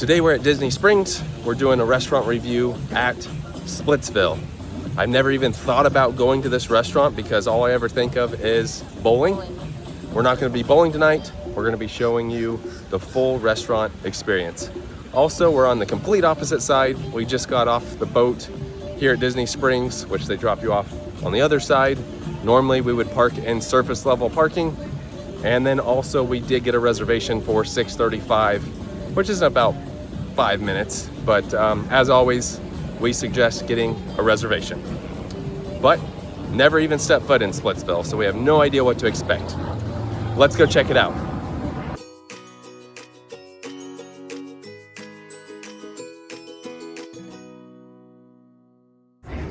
Today we're at Disney Springs. We're doing a restaurant review at Splitsville. I've never even thought about going to this restaurant because all I ever think of is bowling. We're not going to be bowling tonight. We're going to be showing you the full restaurant experience. Also, we're on the complete opposite side. We just got off the boat here at Disney Springs, which they drop you off on the other side. Normally we would park in surface level parking. And then also we did get a reservation for 6:35, which is about 5 minutes. But as always, we suggest getting a reservation. But never even stepped foot in Splitsville, so we have no idea what to expect. Let's go check it out.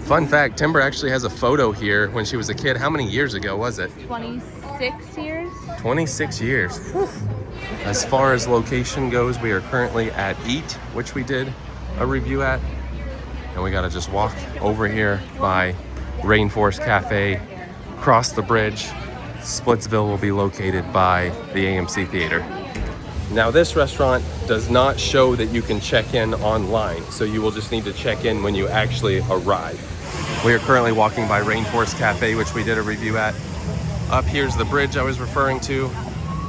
Fun fact, Timber actually has a photo here when she was a kid. How many years ago was it? 26 years. 26 years. Whew. As far as location goes, we are currently at Eat, which we did a review at. And we gotta just walk over here by Rainforest Cafe, cross the bridge. Splitsville will be located by the AMC Theater. Now this restaurant does not show that you can check in online, so you will just need to check in when you actually arrive. We are currently walking by Rainforest Cafe, which we did a review at. Up here's the bridge I was referring to,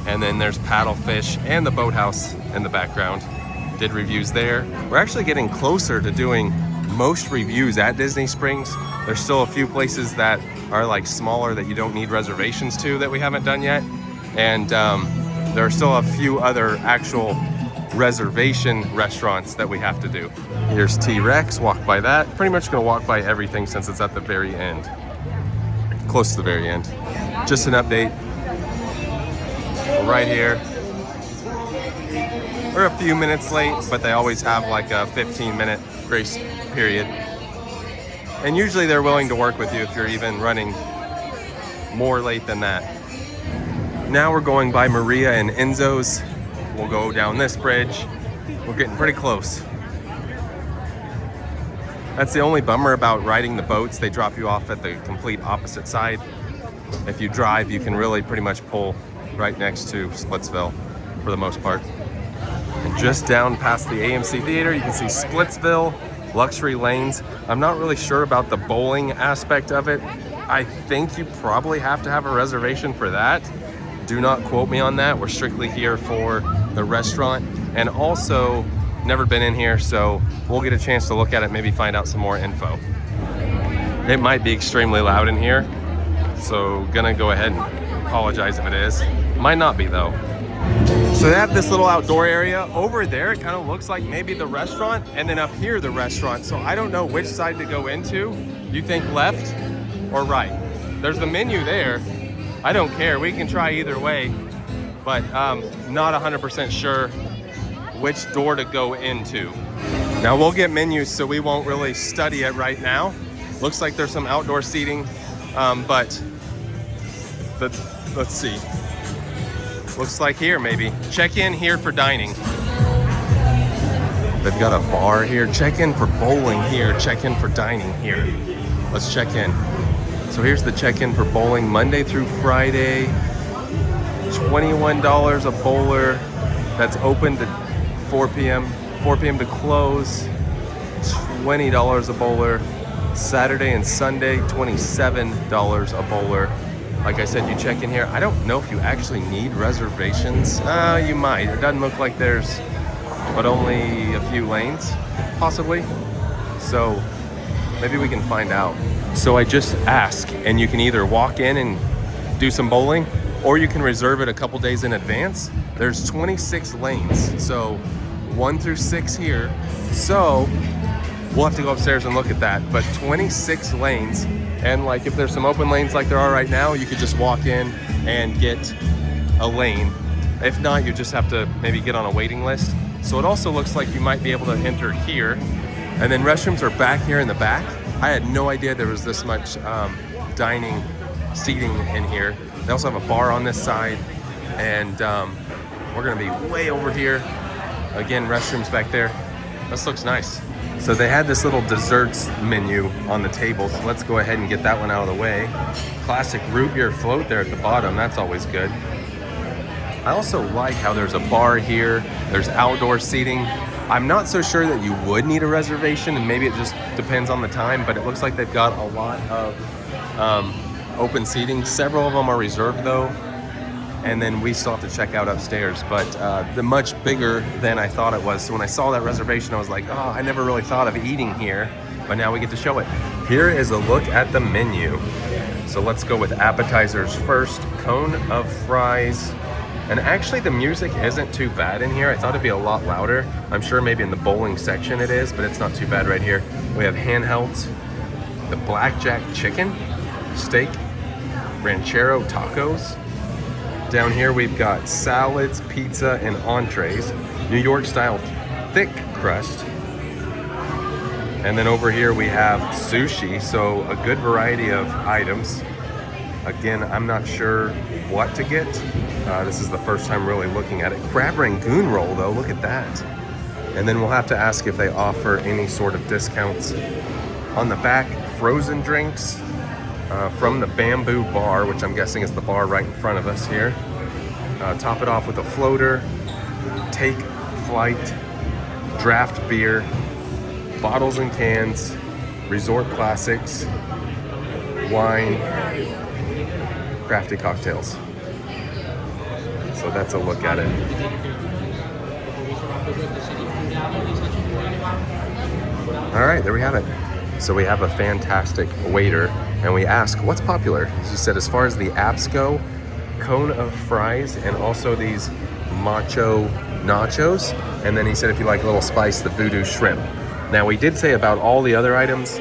and then there's Paddlefish and the boathouse in the background. Did reviews there. We're actually getting closer to doing most reviews at Disney Springs. There's still a few places that are like smaller that you don't need reservations to that we haven't done yet. And there are still a few other actual reservation restaurants that we have to do. Here's T-Rex, walk by that. Pretty much gonna walk by everything since it's at the very end. Close to the very end. Just an update. We're right here. We're a few minutes late, but they always have like a 15-minute grace period. And usually they're willing to work with you if you're even running more late than that. Now we're going by Maria and Enzo's. We'll go down this bridge. We're getting pretty close. That's the only bummer about riding the boats. They drop you off at the complete opposite side. If you drive, you can really pretty much pull right next to Splitsville for the most part. And just down past the AMC Theater, you can see Splitsville, luxury lanes. I'm not really sure about the bowling aspect of it. I think you probably have to have a reservation for that. Do not quote me on that. We're strictly here for the restaurant, and also never been in here, so we'll get a chance to look at it, maybe find out some more info. It might be extremely loud in here, so gonna go ahead and apologize if it is. Might not be though. So they have this little outdoor area. Over there, it kind of looks like maybe the restaurant, and then up here, the restaurant. So I don't know which side to go into. You think left or right? There's the menu there. I don't care, we can try either way, but not 100% sure which door to go into. Now we'll get menus, so we won't really study it right now. Looks like there's some outdoor seating, but let's see. Looks like here maybe. Check in here for dining. They've got a bar here. Check in for bowling here. Check in for dining here. Let's check in. So here's the check-in for bowling, Monday through Friday. $21 a bowler. That's open to 4 p.m. 4 p.m. to close. $20 a bowler. Saturday and Sunday, $27 a bowler. Like I said, you check in here. I don't know if you actually need reservations. You might. It doesn't look like there's but only a few lanes, possibly. So maybe we can find out. So I just asked, and you can either walk in and do some bowling, or you can reserve it a couple days in advance. There's 26 lanes, so 1 through 6 here. So we'll have to go upstairs and look at that, but 26 lanes. And like if there's some open lanes like there are right now, you could just walk in and get a lane. If not, you just have to maybe get on a waiting list. So it also looks like you might be able to enter here. And then restrooms are back here in the back. I had no idea there was this much dining seating in here. They also have a bar on this side, and we're gonna be way over here. Again, restrooms back there. This looks nice. So they had this little desserts menu on the table, so let's go ahead and get that one out of the way. Classic root beer float there at the bottom, that's always good. I also like how there's a bar here, there's outdoor seating, I'm not so sure that you would need a reservation, and maybe it just depends on the time, but it looks like they've got a lot of open seating. Several of them are reserved though, and then we still have to check out upstairs, but they're much bigger than I thought it was. So when I saw that reservation, I was like, oh, I never really thought of eating here, but now we get to show it. Here is a look at the menu. So let's go with appetizers first. Cone of fries. And actually the music isn't too bad in here. I thought it'd be a lot louder. I'm sure maybe in the bowling section it is, but it's not too bad right here. We have handhelds, the blackjack chicken, steak, ranchero tacos. Down here we've got salads, pizza, and entrees. New York style thick crust. And then over here we have sushi, so a good variety of items. Again, I'm not sure what to get. This is the first time really looking at it. Crab Rangoon roll though, look at that. And then we'll have to ask if they offer any sort of discounts. On the back, frozen drinks from the Bamboo Bar, which I'm guessing is the bar right in front of us here. Top it off with a floater, take flight, draft beer, bottles and cans, resort classics, wine, crafty cocktails. So that's a look at it. All right, there we have it. So we have a fantastic waiter, and we ask, what's popular? He said, as far as the apps go, cone of fries, and also these macho nachos. And then he said, if you like a little spice, the voodoo shrimp. Now we did say about all the other items,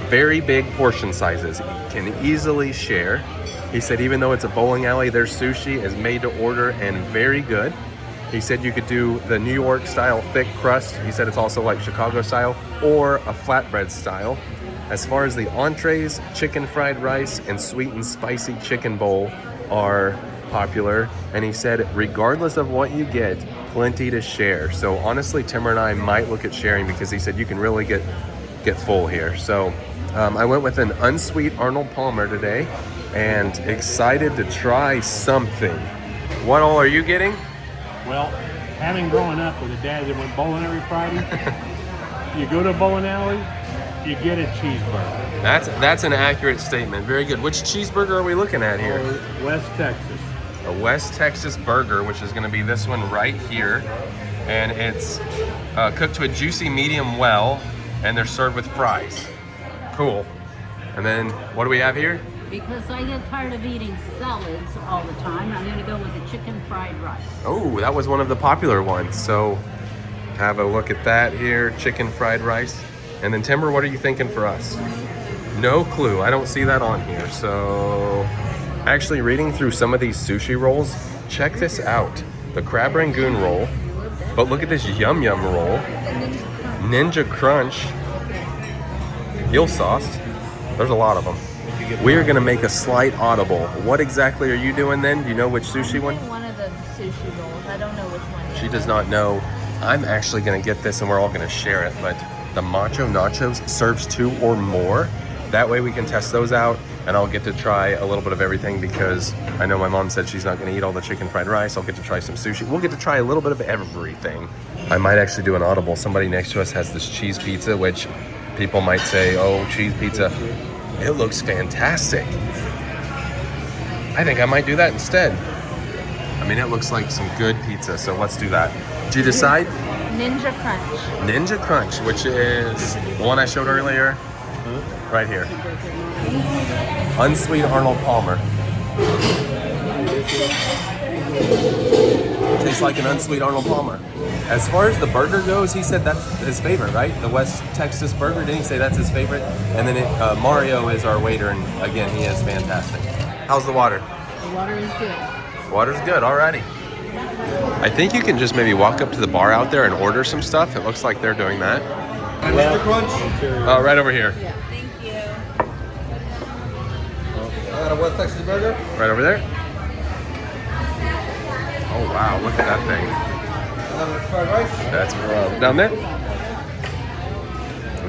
very big portion sizes, can easily share. He said even though it's a bowling alley, their sushi is made to order and very good. He said you could do the New York style thick crust. He said it's also like Chicago style or a flatbread style. As far as the entrees, chicken fried rice and sweet and spicy chicken bowl are popular. And he said regardless of what you get, plenty to share. So honestly, Timmer and I might look at sharing because he said you can really get full here. So I went with an unsweet Arnold Palmer today and excited to try something. What all are you getting? Well, having grown up with a dad that went bowling every Friday, you go to a bowling alley, you get a cheeseburger. That's an accurate statement. Very good. Which cheeseburger are we looking at here? West Texas. A West Texas burger, which is going to be this one right here. And it's cooked to a juicy medium well, and they're served with fries. Cool. And then what do we have here? Because I get tired of eating salads all the time, I'm gonna go with the chicken fried rice. Oh, that was one of the popular ones. So have a look at that here, chicken fried rice. And then Timber, what are you thinking for us? No clue, I don't see that on here. So actually reading through some of these sushi rolls, check this out. The Crab Rangoon roll, but look at this Yum Yum roll. Ninja Crunch, eel sauce. There's a lot of them. We are gonna make a slight audible. What exactly are you doing then? Do you know which sushi one? One of the sushi rolls. I don't know which one. She does not know. I'm actually gonna get this and we're all gonna share it, but the Macho Nachos serves 2 or more. That way we can test those out and I'll get to try a little bit of everything because I know my mom said she's not gonna eat all the chicken fried rice. I'll get to try some sushi. We'll get to try a little bit of everything. I might actually do an audible. Somebody next to us has this cheese pizza, which people might say, oh, cheese pizza. It looks fantastic. I think I might do that instead. I mean, it looks like some good pizza, so let's do that. Did you decide? Ninja Crunch. Ninja Crunch, which is the one I showed earlier, right here. Unsweet Arnold Palmer. Tastes like an unsweet Arnold Palmer. As far as the burger goes, he said that's his favorite, right? The West Texas burger, didn't he say that's his favorite? And then Mario is our waiter, and again, he is fantastic. How's the water? The water is good. Water's good, alrighty. I think you can just maybe walk up to the bar out there and order some stuff. It looks like they're doing that. Ninja Crunch? Right over here. Yeah. Thank you. I got a West Texas burger. Right over there. Oh wow, look at that thing. Fried rice. That's down there. Look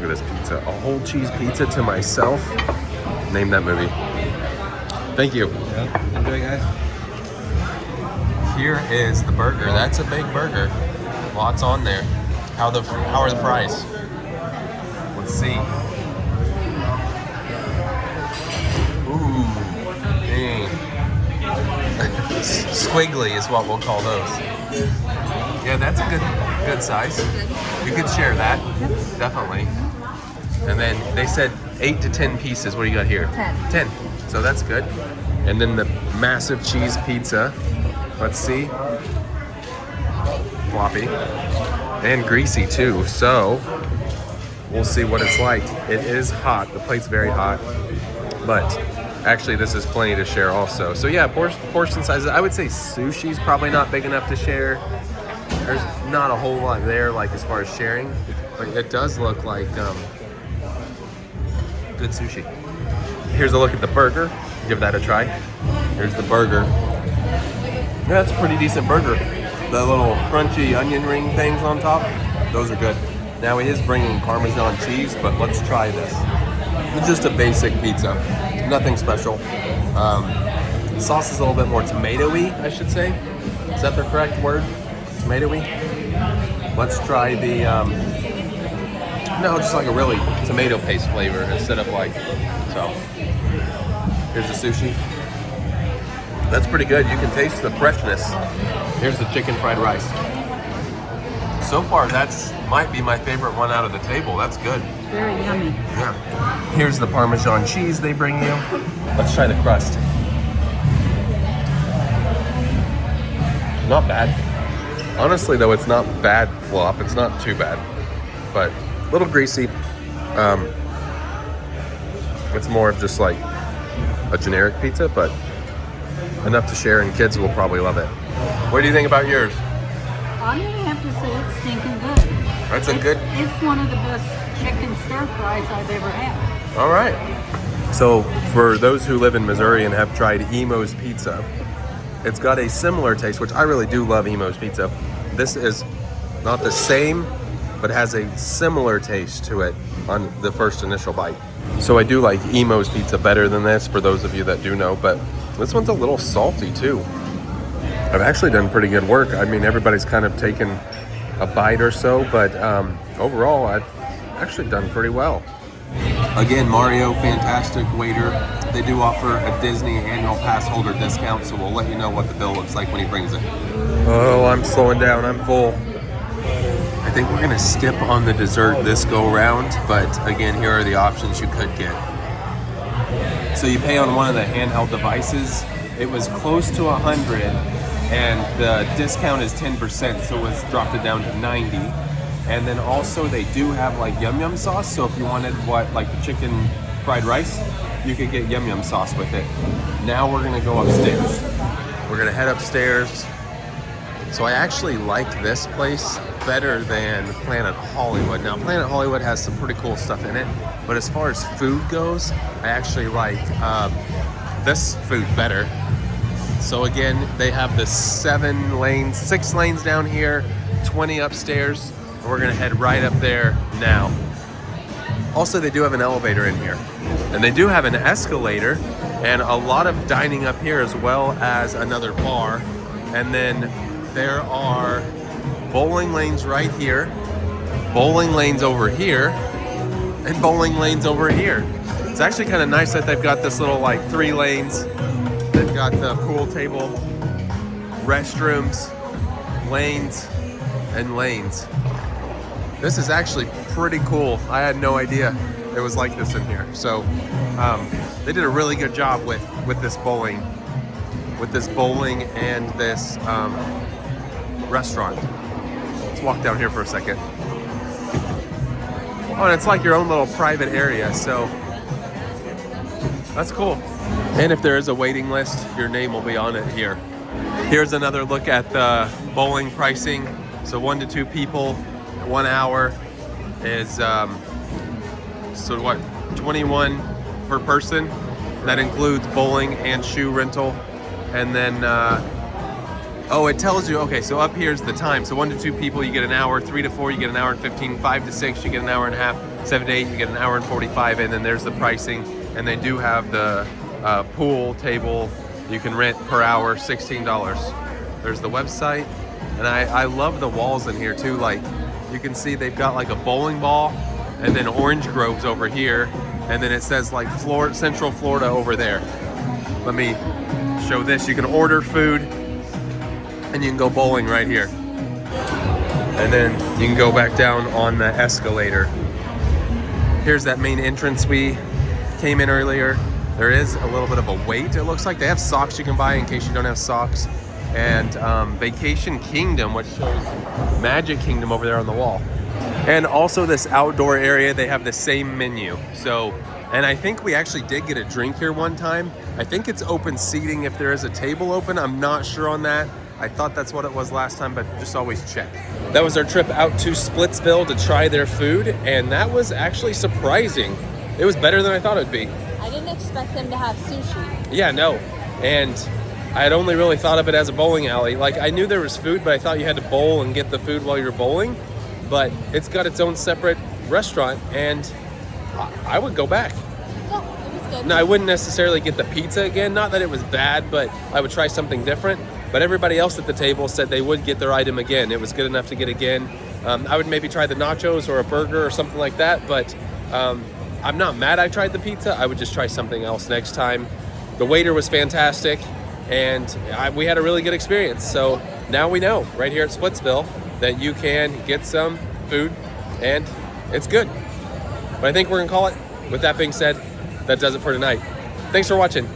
at this pizza. A whole cheese pizza to myself. Name that movie. Thank you. Yeah. Enjoy, guys. Here is the burger. That's a big burger. Lots on there. How are the fries? Let's see. Ooh, dang. Squiggly is what we'll call those. Yeah, that's a good size. You could share that, definitely. And then they said 8 to 10 pieces. What do you got here? 10. 10. So that's good. And then the massive cheese pizza. Let's see. Floppy. And greasy too. So we'll see what it's like. It is hot. The plate's very hot. But actually this is plenty to share also. So yeah, portion sizes. I would say sushi's probably not big enough to share. There's not a whole lot there, like as far as sharing. But it does look like good sushi. Here's a look at the burger. Give that a try. Here's the burger. Yeah, that's a pretty decent burger. The little crunchy onion ring things on top, those are good. Now he is bringing Parmesan cheese, but let's try this. It's just a basic pizza, nothing special. The sauce is a little bit more tomato-y, I should say. Is that the correct word? Tomato-y? Let's try the, no, just like a really tomato paste flavor instead of like, so. Here's the sushi. That's pretty good. You can taste the freshness. Here's the chicken fried rice. So far, that's might be my favorite one out of the table. That's good. Very yummy. Yeah. Here's the Parmesan cheese they bring you. Let's try the crust. Not bad. Honestly, though, it's not bad flop. It's not too bad, but a little greasy. It's more of just like a generic pizza, but enough to share, and kids will probably love it. What do you think about yours? I'm gonna have to say it's stinking good. That's a good. It's one of the best chicken stir fries I've ever had. All right. So for those who live in Missouri and have tried Emo's Pizza, it's got a similar taste, which I really do love Emo's Pizza. This is not the same, but has a similar taste to it on the first initial bite. So I do like Emo's Pizza better than this, for those of you that do know, but this one's a little salty too. I've actually done pretty good work. I mean, everybody's kind of taken a bite or so, but overall, I've actually done pretty well. Again, Mario, fantastic waiter. They do offer a Disney annual pass holder discount, so we'll let you know what the bill looks like when he brings it. Oh, I'm slowing down. I'm full. I think we're gonna skip on the dessert this go round, but again, here are the options you could get. So you pay on one of the handheld devices. It was close to 100, and the discount is 10%, so it's dropped it down to 90. And then also they do have like yum yum sauce, so if you wanted like the chicken fried rice, you could get yum yum sauce with it. Now we're gonna go upstairs. We're gonna head upstairs. So I actually like this place better than Planet Hollywood. Now Planet Hollywood has some pretty cool stuff in it, but as far as food goes, I actually like this food better. So again, they have the 6 lanes down here, 20 upstairs. And we're gonna head right up there now. Also, they do have an elevator in here, and they do have an escalator, and a lot of dining up here, as well as another bar. And then there are bowling lanes right here, bowling lanes over here, and bowling lanes over here. It's actually kind of nice that they've got this little like 3 lanes. They've got the pool table, restrooms, lanes, and lanes. This is actually pretty cool. I had no idea it was like this in here. So they did a really good job with this bowling, and this restaurant. Let's walk down here for a second. Oh, and it's like your own little private area, so that's cool. And if there is a waiting list, your name will be on it here. Here's another look at the bowling pricing. So 1 to 2 people, 1 hour is so what, 21 per person. That includes bowling and shoe rental. And then oh, it tells you, okay, so up here's the time. So 1 to 2 people, you get an hour. 3 to 4, you get an hour and 15. 5 to 6, you get an hour and a half. 7 to 8, you get an hour and 45. And then there's the pricing. And they do have the pool table you can rent per hour, $16. There's the website. And I love the walls in here too. Like, you can see they've got like a bowling ball and then orange groves over here. And then it says like Florida, Central Florida over there. Let me show this. You can order food and you can go bowling right here. And then you can go back down on the escalator. Here's that main entrance we came in earlier. There is a little bit of a wait, it looks like. They have socks you can buy in case you don't have socks. And Vacation Kingdom, which shows Magic Kingdom over there on the wall. And also this outdoor area, they have the same menu. So, and I think we actually did get a drink here one time. I think it's open seating if there is a table open. I'm not sure on that. I thought that's what it was last time, but just always check. That was our trip out to Splitsville to try their food, and that was actually surprising. It was better than I thought it would be. I didn't expect them to have sushi. Yeah, no. And I had only really thought of it as a bowling alley. Like, I knew there was food, but I thought you had to bowl and get the food while you're bowling. But it's got its own separate restaurant, and I would go back. Yeah, it was good. Now, I wouldn't necessarily get the pizza again. Not that it was bad, but I would try something different. But everybody else at the table said they would get their item again. It was good enough to get again. I would maybe try the nachos or a burger or something like that, but I'm not mad I tried the pizza. I would just try something else next time. The waiter was fantastic, and we had a really good experience. So now we know right here at Splitsville that you can get some food and it's good. But I think we're gonna call it. With that being said, that does it for tonight. Thanks for watching.